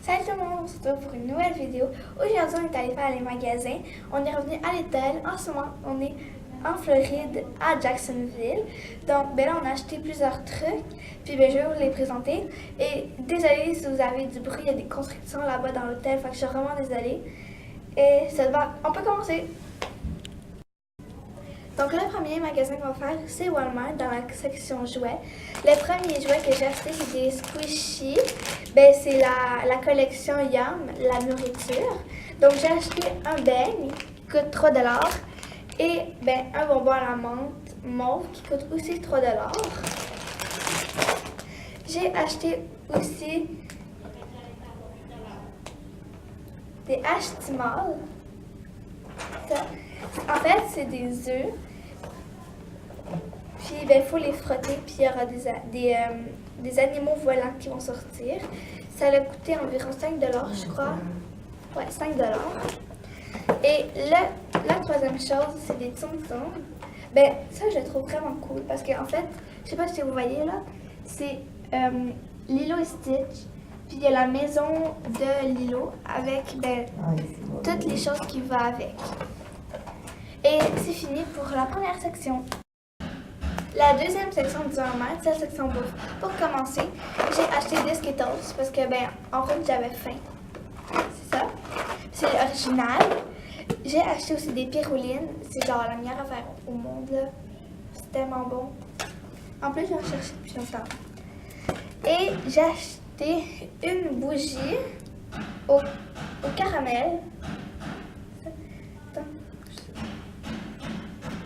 Salut tout le monde, on se retrouve pour une nouvelle vidéo. Aujourd'hui, on est allé faire les magasins. On est revenu à l'hôtel. En ce moment, on est en Floride, à Jacksonville. Donc, là, on a acheté plusieurs trucs. Puis, je vais vous les présenter. Et désolée si vous avez du bruit, il y a des constructions là-bas dans l'hôtel. Fait que je suis vraiment désolée. Et ça va, on peut commencer. Donc, le premier magasin qu'on va faire, c'est Walmart, dans la section jouets. Le premier jouet que j'ai acheté, c'est des squishies. C'est la collection Yum, la nourriture. Donc, j'ai acheté un beigne qui coûte 3 $. Et un bonbon à la menthe mauve qui coûte aussi 3 $. J'ai acheté aussi des H-Timol. En fait, c'est des œufs. Puis, il faut les frotter, puis il y aura des animaux volants qui vont sortir. Ça a coûté environ 5 $, je crois. Ouais, 5 $. Et la troisième chose, c'est des tsum-tsum. Ça, je le trouve vraiment cool parce qu'en fait, je sais pas si vous voyez là, c'est Lilo et Stitch. Puis, il y a la maison de Lilo avec toutes les choses qui vont avec. Et c'est fini pour la première section. La deuxième section du Walmart, c'est la section bouffe. Pour commencer, j'ai acheté des Skittles parce que, en route, j'avais faim. C'est ça. C'est l'original. J'ai acheté aussi des Pyrolines. C'est genre la meilleure affaire au monde, là. C'est tellement bon. En plus, j'en cherchais depuis longtemps. Et j'ai acheté une bougie au caramel.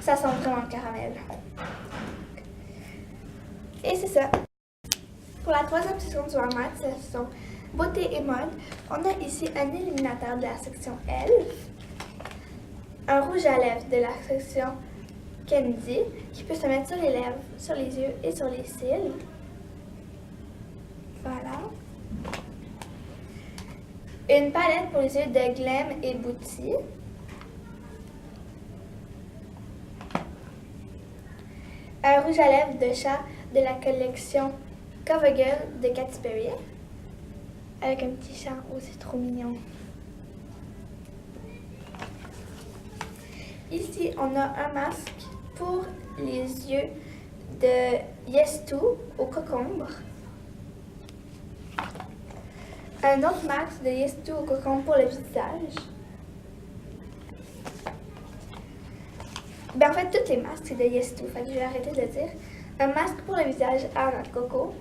Ça sent vraiment le caramel. Et c'est ça. Pour la troisième section du Walmart, c'est la section beauté et mode. On a ici un illuminateur de la section Elf, un rouge à lèvres de la section Candy qui peut se mettre sur les lèvres, sur les yeux et sur les cils. Voilà. Une palette pour les yeux de Glam et Booty. Un rouge à lèvres de chat de la collection CoverGirl de Katy Perry. Avec un petit chat, oh c'est trop mignon. Ici, on a un masque pour les yeux de Yes2 au cocombre. Un autre masque de Yes2 au cocombre pour le visage. En fait, tous les masques, c'est de Yes2. Fait que je vais arrêter de le dire. Un masque pour le visage à noix de coco.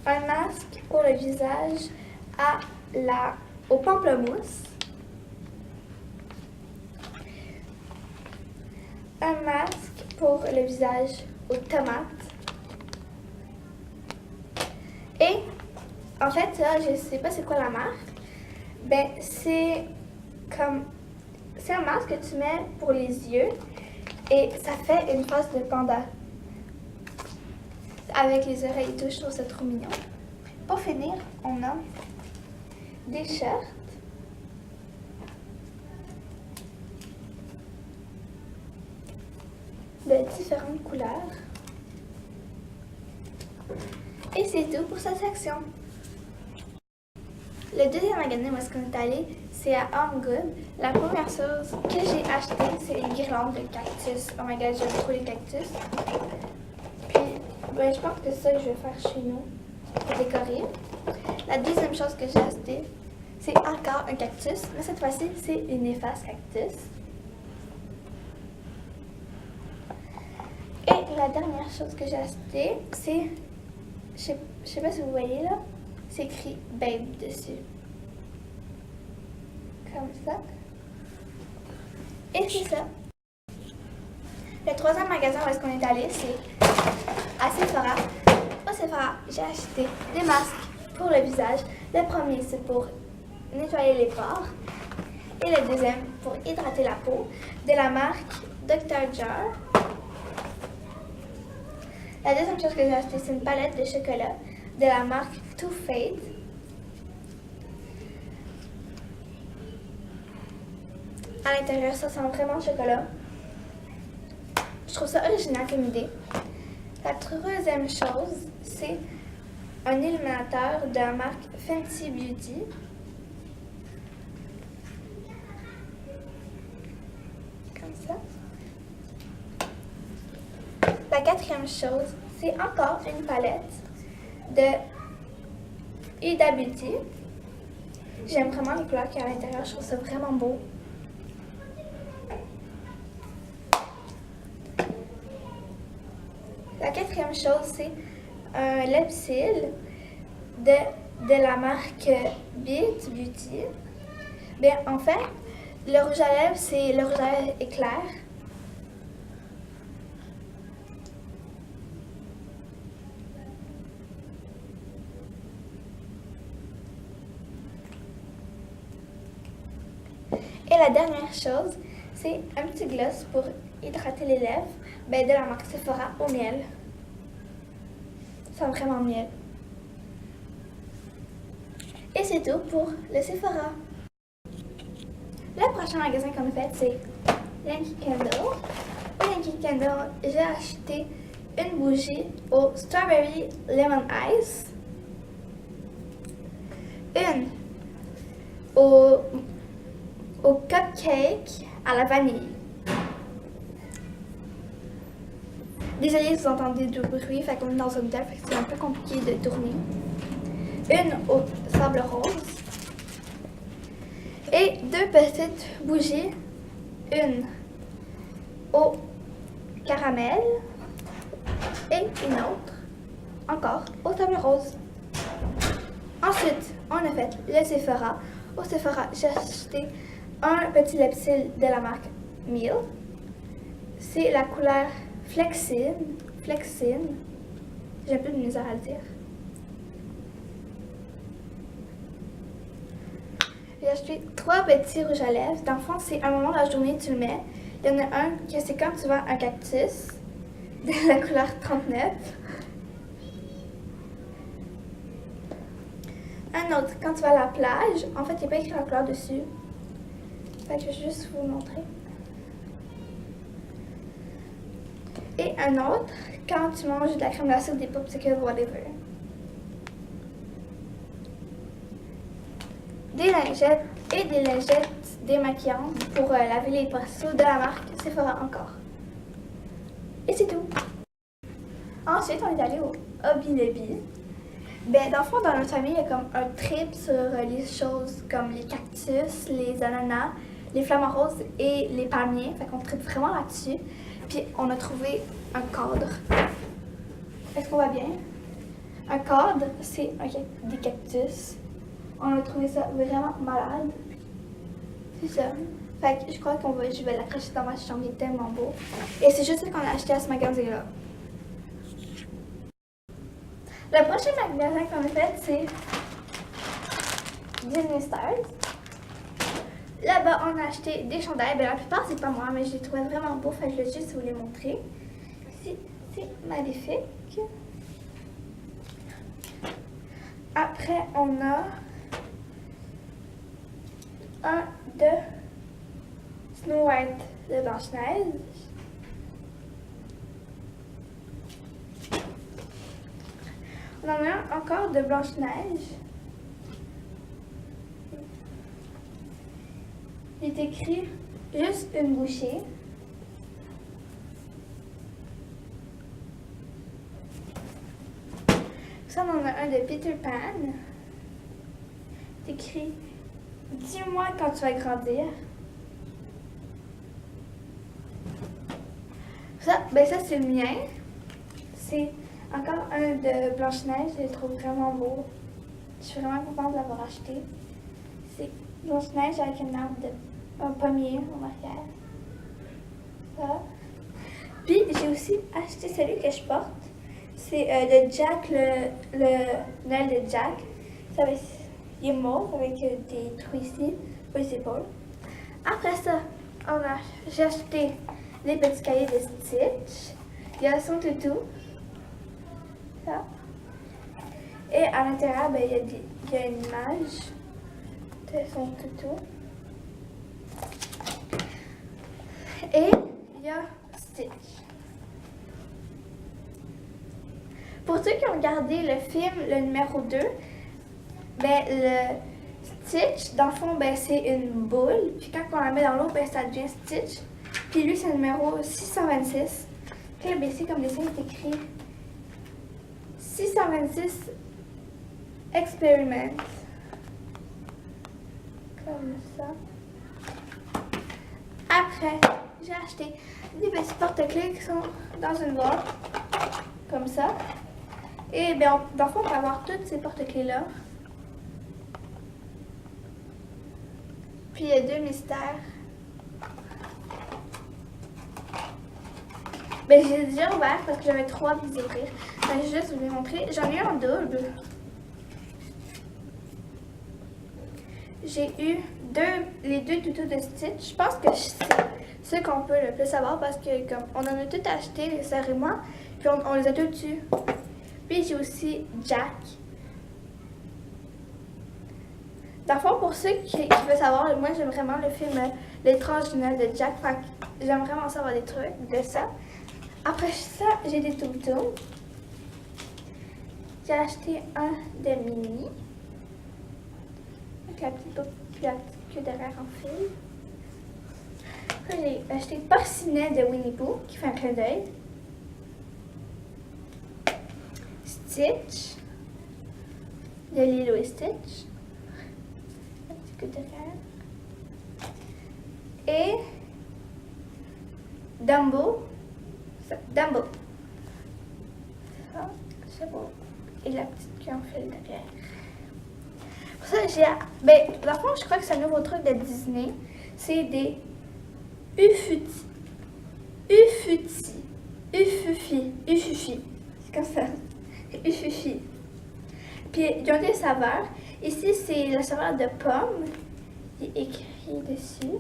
Un masque pour le visage au pamplemousse. Un masque pour le visage aux tomates. Et, en fait, là, je sais pas c'est quoi la marque. C'est un masque que tu mets pour les yeux et ça fait une face de panda. Avec les oreilles et tout, je trouve ça trop mignon. Pour finir, on a des shirts. De différentes couleurs. Et c'est tout pour cette section. Le deuxième magasin où est-ce qu'on est allé, c'est à Home Good. La première chose que j'ai acheté, c'est une guirlande de cactus. Oh my god, j'aime trop les cactus. Puis, je pense que c'est ça que je vais faire chez nous pour décorer. La deuxième chose que j'ai acheté, c'est encore un cactus, mais cette fois-ci, c'est une efface cactus. Et la dernière chose que j'ai acheté, c'est, je sais pas si vous voyez là, c'est écrit Babe dessus. Comme ça. Et c'est ça. Le troisième magasin où est-ce qu'on est allé, c'est à Sephora. Au Sephora, j'ai acheté des masques pour le visage. Le premier, c'est pour nettoyer les pores. Et le deuxième, pour hydrater la peau, de la marque Dr. Jar. La deuxième chose que j'ai acheté, c'est une palette de chocolat de la marque Too Faced. À l'intérieur, ça sent vraiment le chocolat. Je trouve ça original comme idée. La troisième chose, c'est un illuminateur de la marque Fenty Beauty. Comme ça. La quatrième chose, c'est encore une palette de Huda Beauty. J'aime vraiment les couleurs qu'il y a à l'intérieur, je trouve ça vraiment beau. La quatrième chose, c'est un lip-cil de la marque Beat Beauty. Bien, en fait, le rouge à lèvres, c'est le rouge à lèvres éclair. Et la dernière chose, c'est un petit gloss pour hydrater les lèvres de la marque Sephora au miel. Ça sent vraiment miel. Et c'est tout pour le Sephora. Le prochain magasin qu'on a fait, c'est Yankee Candle. Au Yankee Candle, j'ai acheté une bougie au Strawberry Lemon Ice, une au cupcake à la vanille. Désolée si vous entendez du bruit, fait qu'on est dans une table, fait que c'est un peu compliqué de tourner. Une au sable rose. Et deux petites bougies. Une au caramel. Et une autre, encore, au sable rose. Ensuite, on a fait le Sephora. Au Sephora, j'ai acheté un petit lip-cil de la marque Miel. C'est la couleur Flexine. J'ai un peu de misère à le dire. J'ai acheté 3 petits rouges à lèvres. Dans le fond, c'est un moment de la journée, tu le mets. Il y en a un que c'est quand tu vois un cactus de la couleur 39. Un autre, quand tu vas à la plage, en fait, il n'y a pas écrit la couleur dessus. Fait que je vais juste vous montrer. Et un autre, quand tu manges de la crème glacée ou des popsicles, whatever. Des lingettes et des lingettes démaquillantes pour laver les pinceaux de la marque Sephora encore. Et c'est tout. Ensuite, on est allé au Hobby Lobby. Dans le fond, dans notre famille, il y a comme un trip sur les choses comme les cactus, les ananas, les flamants roses et les palmiers. Fait qu'on tripe vraiment là-dessus. Puis on a trouvé un cadre. Est-ce qu'on va bien? Un cadre, c'est des cactus. On a trouvé ça vraiment malade. C'est ça. Fait que je crois je vais l'accrocher dans ma chambre, il est tellement beau. Et c'est juste ça qu'on a acheté à ce magasin-là. Le prochain magasin qu'on a fait, c'est Disney Stars. Là-bas, on a acheté des chandails. La plupart, c'est pas moi, mais je les trouvais vraiment beaux. Fait que je vais juste vous les montrer. C'est magnifique. Après, on a un de Snow White de Blanche-Neige. On en a un encore de Blanche-Neige. Il est écrit juste une bouchée. Ça, on en a un de Peter Pan. C'est écrit « Dis-moi quand tu vas grandir ». Ça, ça c'est le mien. C'est encore un de Blanche-Neige. Je le trouve vraiment beau. Je suis vraiment contente de l'avoir acheté. C'est Blanche-Neige avec une arbre un pommier en arrière. Ça. Puis j'ai aussi acheté celui que je porte. C'est le Jack, le Noël de Jack. Il est mauve avec des trous ici pour les épaules. Après ça, j'ai acheté les petits cahiers de Stitch. Il y a son toutou. Ça. Et à l'intérieur, il y a une image de son toutou. Et il y a Stitch. Pour ceux qui ont regardé le film, le numéro 2, ben, le Stitch, dans le fond, ben, c'est une boule. Puis quand on la met dans l'eau, ben, ça devient Stitch. Puis lui, c'est le numéro 626. Puis là, ben, ici, comme dessin, c'est écrit 626 Experiments. Comme ça. Après, j'ai acheté des petits porte-clés qui sont dans une boîte. Comme ça. Et bien, dans le fond, on peut avoir toutes ces porte-clés-là. Puis il y a 2 mystères. Ben, j'ai déjà ouvert parce que j'avais 3 à vous ouvrir. Ben, je vais juste vous les montrer. J'en ai eu en double. J'ai eu les deux tutos de Stitch. Je pense que c'est ce qu'on peut le plus avoir parce que comme on en a tout acheté, les sœurs et moi, puis on les a tous eus. Puis j'ai aussi Jack. Dans le fond, pour ceux qui veulent savoir, moi j'aime vraiment le film L'étrange Noël de Jack. Fait que j'aime vraiment savoir des trucs de ça. Après ça, j'ai des toutous. J'ai acheté un de Minnie. Avec la petite queue derrière en fil. Après, j'ai acheté Porcinet de Winnie Pooh qui fait un clin d'œil. Stitch de Lilo et Stitch. La petite queue derrière. Et Dumbo. Dumbo. Ça, c'est beau. Et la petite queue en fil derrière. Pour ça, ben, dans le fond, je crois que c'est un nouveau truc de Disney. C'est des Ufuti. Ufufi. C'est comme ça. Ufufi. Puis, ils ont des saveurs. Ici, c'est la saveur de pomme. Il est écrit dessus.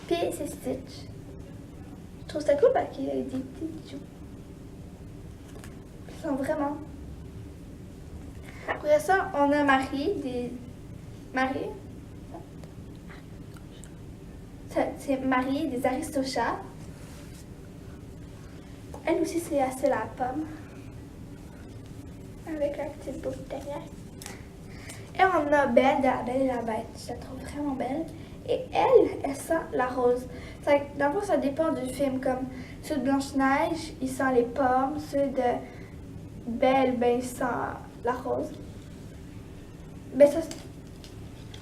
Puis, c'est Stitch. Je trouve ça cool parce qu'il y a des petits bijoux. Ils sont vraiment... Après ça, on a Marie. C'est Marie des Aristochats. Elle aussi, c'est assez la pomme. Avec la petite boucle derrière. Et on a Belle de La Belle et la Bête. Je la trouve vraiment belle. Et elle sent la rose. Dans le fond, ça dépend du film. Comme ceux de Blanche-Neige, il sent les pommes. Ceux de Belle, ben, il sent la rose. Ben, ça...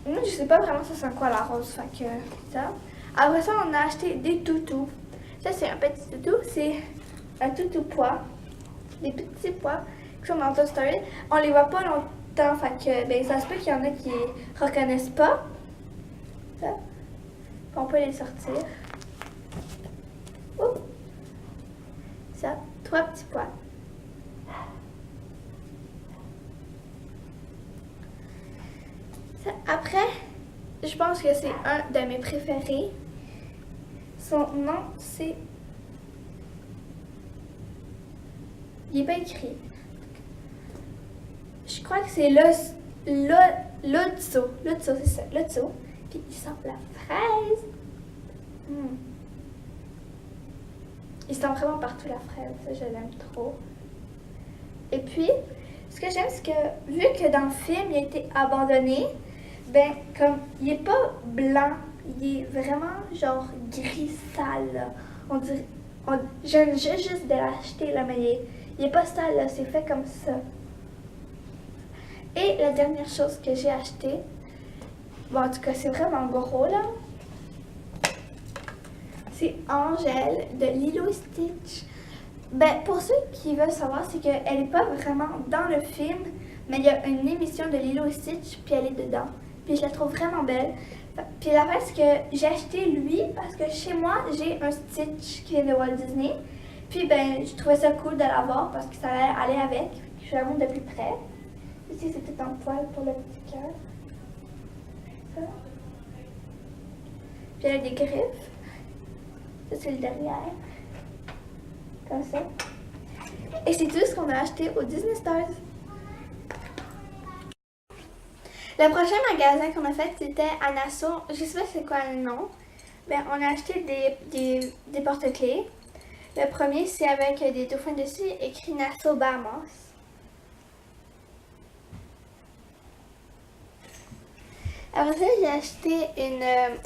Moi, je sais pas vraiment ça sent quoi la rose. Fait que ça. Après ça, on a acheté des toutous. Ça, c'est un petit toutou. C'est un toutou pois. Des petits pois qui sont dans Toy Story. On les voit pas longtemps. Fait que, ben, ça se peut qu'il y en a qui reconnaissent pas. Ça. On peut les sortir. Ouh. Ça, 3 petits pois. Ça, après, je pense que c'est un de mes préférés. Son nom, c'est... Il n'est pas écrit. Je crois que c'est Lotso. Lotso, c'est ça. Lotso. Puis il sent la fraise. Il sent vraiment partout la fraise. Ça, je l'aime trop. Et puis, ce que j'aime, c'est que vu que dans le film, il a été abandonné, ben, comme, il est pas blanc. Il est vraiment, genre, gris sale, là. On dirait... Je viens juste de l'acheter, là, mais il est pas sale, là. C'est fait comme ça. Et la dernière chose que j'ai achetée, bon, en tout cas, c'est vraiment gros, là. C'est Angèle de Lilo et Stitch. Ben, pour ceux qui veulent savoir, c'est qu'elle n'est pas vraiment dans le film, mais il y a une émission de Lilo et Stitch, puis elle est dedans. Puis je la trouve vraiment belle. Puis la fait, c'est que j'ai acheté lui parce que chez moi, j'ai un Stitch qui vient de Walt Disney. Puis ben, je trouvais ça cool de l'avoir parce que ça allait avec. Je la montre de plus près. Ici, c'est tout en poil pour le petit cœur. Ça. Puis elle a des griffes. Ça, c'est le derrière. Comme ça. Et c'est tout ce qu'on a acheté au Disney Stars. Le prochain magasin qu'on a fait, c'était à Nassau. Je sais pas c'est quoi le nom. Ben, on a acheté des porte-clés. Le premier, c'est avec des dauphins dessus, écrit Nassau Bahamas. Après ça, j'ai acheté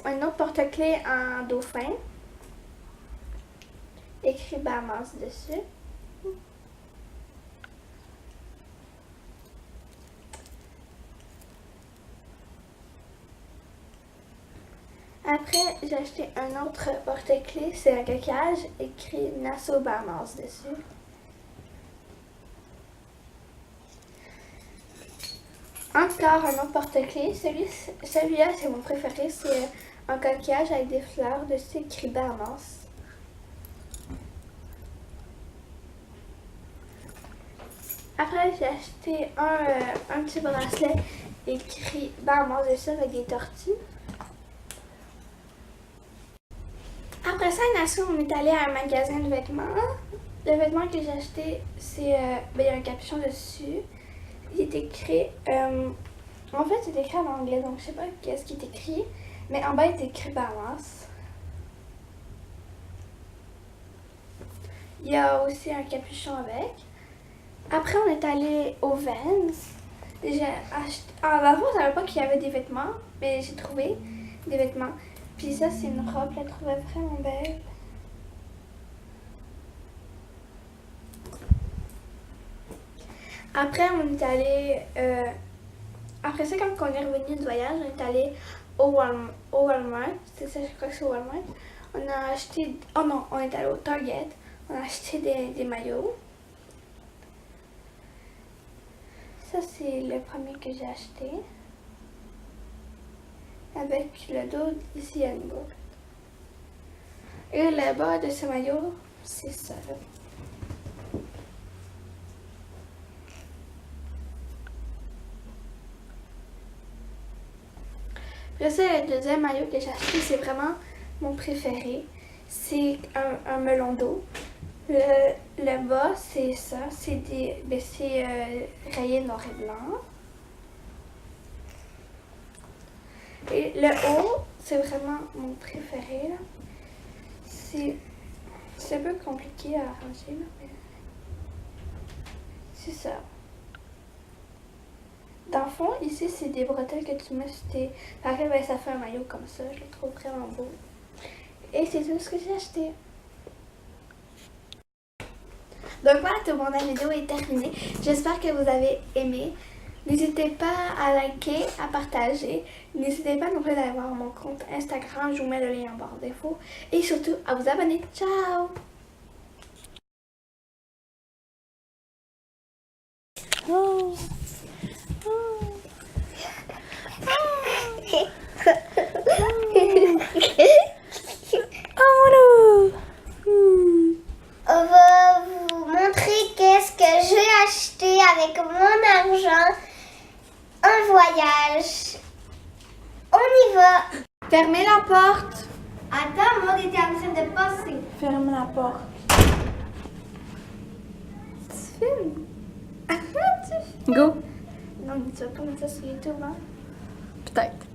un autre porte-clés en dauphin, écrit Bahamas dessus. Après, j'ai acheté un autre porte-clés, c'est un coquillage, écrit Nassau Bahamas dessus. Encore un autre porte-clés, celui-là c'est mon préféré, c'est un coquillage avec des fleurs dessus, écrit Bahamas. Après, j'ai acheté un petit bracelet écrit Bahamas dessus avec des tortues. Après ça, à Nassau, on est allé à un magasin de vêtements. Le vêtement que j'ai acheté, c'est il y a un capuchon dessus. Il est écrit, en fait, c'est écrit en anglais, donc je sais pas qu'est-ce qui est écrit, mais en bas, il est écrit Bahamas. Il y a aussi un capuchon avec. Après, on est allé au Vans. J'ai acheté. Avant, je savais pas qu'il y avait des vêtements, mais j'ai trouvé des vêtements. Puis ça, c'est une robe, je la trouvais vraiment belle. Après, on est allé. Après ça, quand on est revenu du voyage, on est allé au Walmart. C'est ça, je crois que c'est au Walmart. On a acheté. Oh non, on est allé au Target. On a acheté des maillots. Ça, c'est le premier que j'ai acheté. Avec le dos, ici, il y a une boucle. Et le bas de ce maillot, c'est ça. Après ça, le deuxième maillot que j'ai acheté, c'est vraiment mon préféré. C'est un melon d'eau. Le bas, c'est ça. C'est rayé noir et blanc. Et le haut, c'est vraiment mon préféré. C'est un peu compliqué à arranger, mais c'est ça. Dans le fond, ici, c'est des bretelles que tu mets sur tes... Pareil, ben, ça fait un maillot comme ça. Je le trouve vraiment beau. Et c'est tout ce que j'ai acheté. Donc voilà, tout le monde, la vidéo est terminée. J'espère que vous avez aimé. N'hésitez pas à liker, à partager. N'hésitez pas non plus d'aller voir mon compte Instagram. Je vous mets le lien en barre d'infos. Et surtout, à vous abonner. Ciao! Oh. On va vous montrer qu'est-ce que j'ai acheté avec mon argent. Un voyage. On y va. Fermez la porte. Attends, Maud était en train de passer. Ferme la porte. Tu filmes? Go. Non, mais tu vas pas mettre ça sur YouTube, hein? Peut-être.